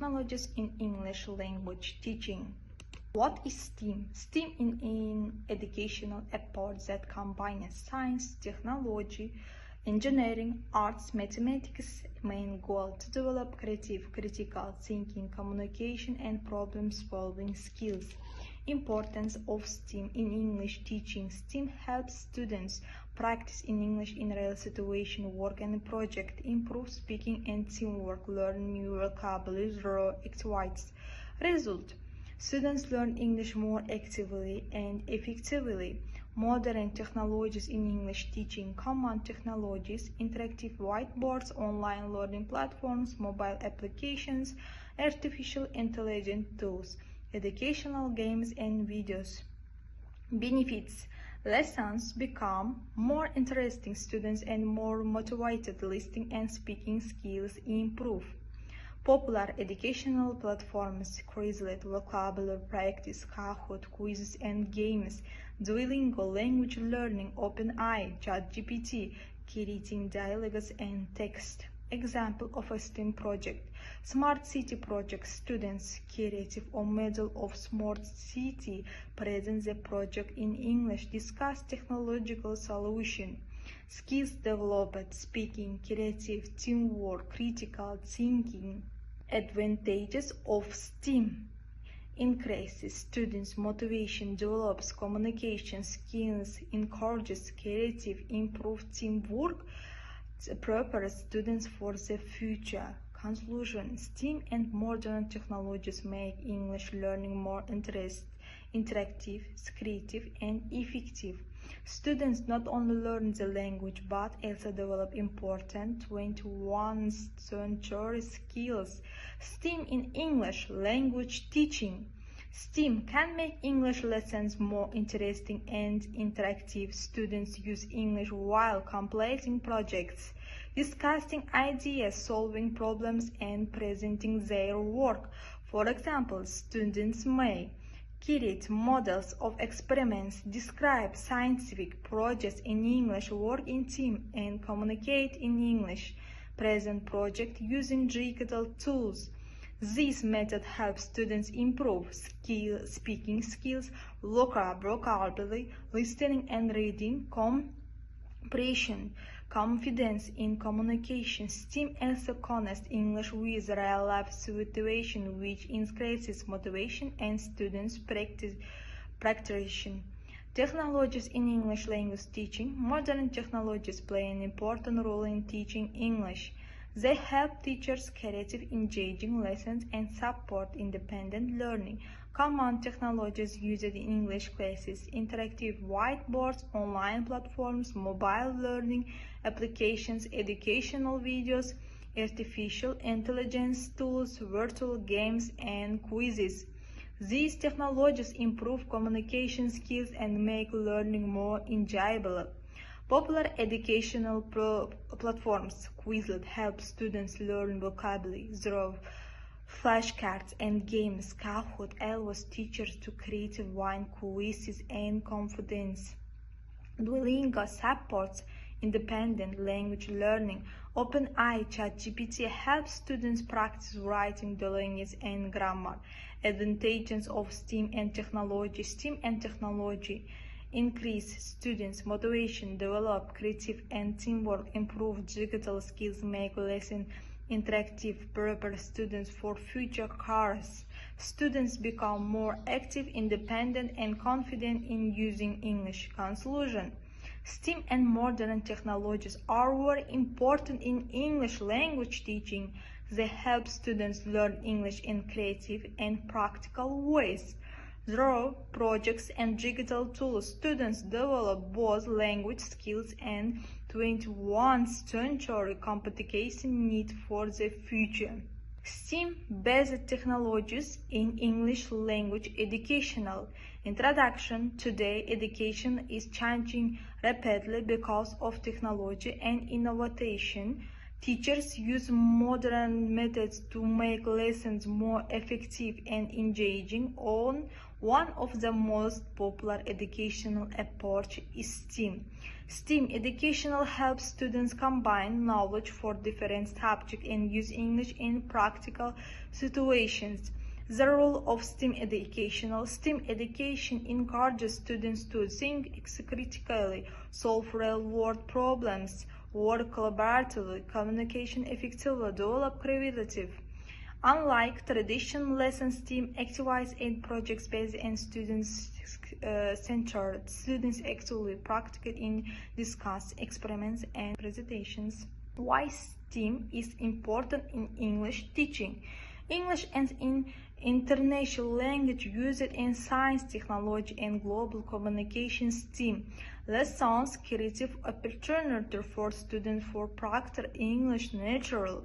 technologies in English language teaching. What is STEAM? STEAM is an educational effort that combines science, technology, engineering, arts, mathematics. Main goal to develop creative, critical thinking, communication, and problem-solving skills. Importance of STEAM in English teaching. STEAM helps students practice in English in real situation, work and project, improve speaking and teamwork, learn new vocabulary through activities. Result: students learn English more actively and effectively. Modern technologies in English teaching. Common technologies: interactive whiteboards, online learning platforms, mobile applications, artificial intelligence tools, educational games and videos. Benefits: lessons become more interesting, students and more motivated, listening and speaking skills improve. Popular educational platforms: Quizlet, vocabulary practice, Kahoot, quizzes and games, Duolingo, language learning, OpenAI, J.A.T, creating dialogues and text. Example of a STEAM project: Smart City project. Students creative on model of smart city present the project in English, discuss technological solution. Skills developed: speaking, creative, teamwork, critical thinking. Advantages of STEAM: increases students' motivation, develops communication skills, encourages creative, improves teamwork, prepares students for the future. Conclusion: STEAM and modern technologies make English learning more interactive, creative, and effective. Students not only learn the language but also develop important 21st century skills. STEAM in English language teaching. STEAM can make English lessons more interesting and interactive. Students use English while completing projects, discussing ideas, solving problems, and presenting their work. For example, students may create models of experiments, describe scientific projects in English, work in team, and communicate in English, present project using digital tools. This method helps students improve speaking skills, vocabulary, listening and reading comprehension, confidence in communication. STEAM also connects English with real-life situations, which increases motivation and students' practice. Technologies in English language teaching. Modern technologies play an important role in teaching English. They help teachers create engaging lessons and support independent learning. Common technologies used in English classes: interactive whiteboards, online platforms, mobile learning applications, educational videos, artificial intelligence tools, virtual games, and quizzes. These technologies improve communication skills and make learning more enjoyable. Popular educational platforms: Quizlet helps students learn vocabulary through flashcards and games. Kahoot allows teachers to create online quizzes and confidence. Duolingo supports independent language learning. OpenAI J.A.T helps students practice writing, Duolingo, and grammar. Advantages of STEAM and technology. STEAM and technology increase students' motivation, develop creative and teamwork, improve digital skills, make lessons interactive, prepare students for future careers. Students become more active, independent, and confident in using English. Conclusion: STEAM and modern technologies are very important in English language teaching. They help students learn English in creative and practical ways. Through projects and digital tools, students develop both language skills and 21st century communication need for the future. STEAM-based technologies in English language educational. Introduction: today, education is changing rapidly because of technology and innovation. Teachers use modern methods to make lessons more effective and engaging. One of the most popular educational approach is STEAM. STEAM educational helps students combine knowledge for different subjects and use English in practical situations. The role of STEAM education encourages students to think critically, solve real-world problems, work collaboratively, communication effectively, develop creativity. Unlike traditional lessons, STEAM activities and projects based and students-centered. Students actually practice in discuss, experiments, and presentations. Why STEAM is important in English teaching? English as an international language used in science, technology, and global communication. STEAM lessons creative opportunity for students for practice English naturally.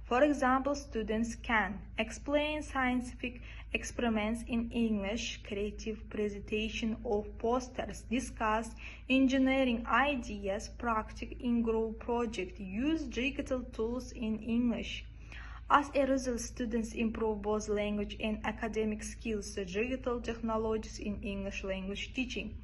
For example, students can explain scientific experiments in English, creative presentation of posters, discuss engineering ideas, practice in group projects, use digital tools in English. As a result, students improve both language and academic skills through digital technologies in English language teaching.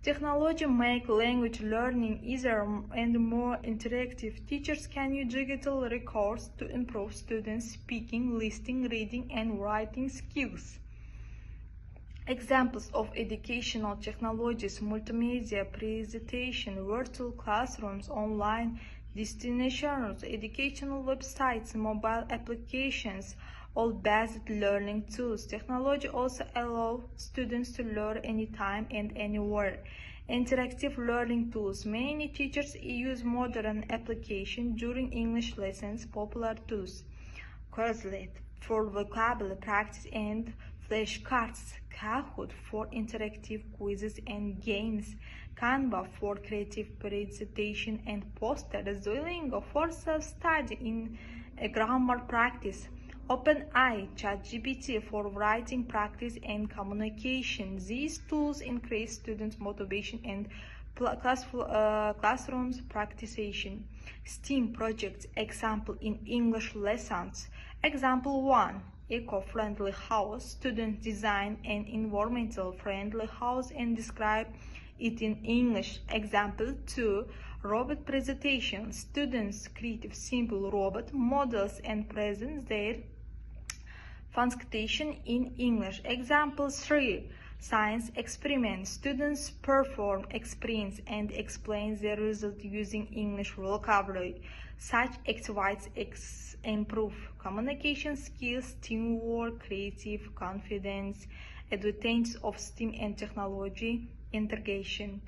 Technology makes language learning easier and more interactive. Teachers can use digital records to improve students' speaking, listening, reading, and writing skills. Examples of educational technologies: multimedia presentation, virtual classrooms, online destinations, educational websites, mobile applications, all basic learning tools. Technology also allows students to learn anytime and anywhere. Interactive learning tools. Many teachers use modern applications during English lessons. Popular tools: Quizlet for vocabulary practice and flashcards, Kahoot for interactive quizzes and games, Canva for creative presentation and posters, Duolingo for self-study in grammar practice, OpenAI, ChatGPT for writing practice and communication. These tools increase students' motivation and classrooms practice. STEAM projects. Example in English lessons. Example 1. Eco-friendly house. Students design an environmental friendly house and describe it in English. Example 2. Robot presentation. Students create simple robot models and present their function in English. Example 3. Science experiment. Students perform experiments and explain their results using English vocabulary. Such activities improve communication skills, teamwork, creative confidence, advantages of STEAM and technology integration.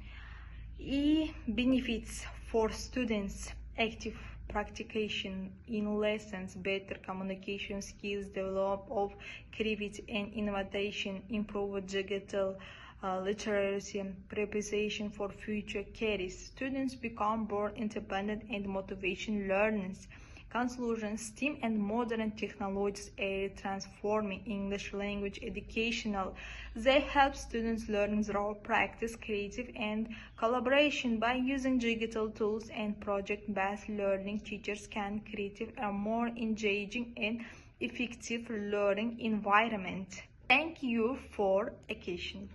Benefits for students: active practice in lessons, better communication skills, develop of creativity and innovation, improve digital literacy, preparation for future careers. Students become more independent and motivation learners. Conclusion: STEAM and modern technologies are transforming English language educational. They help students learn through practice, creative, and collaboration. By using digital tools and project-based learning, teachers can create a more engaging and effective learning environment. Thank you for attention.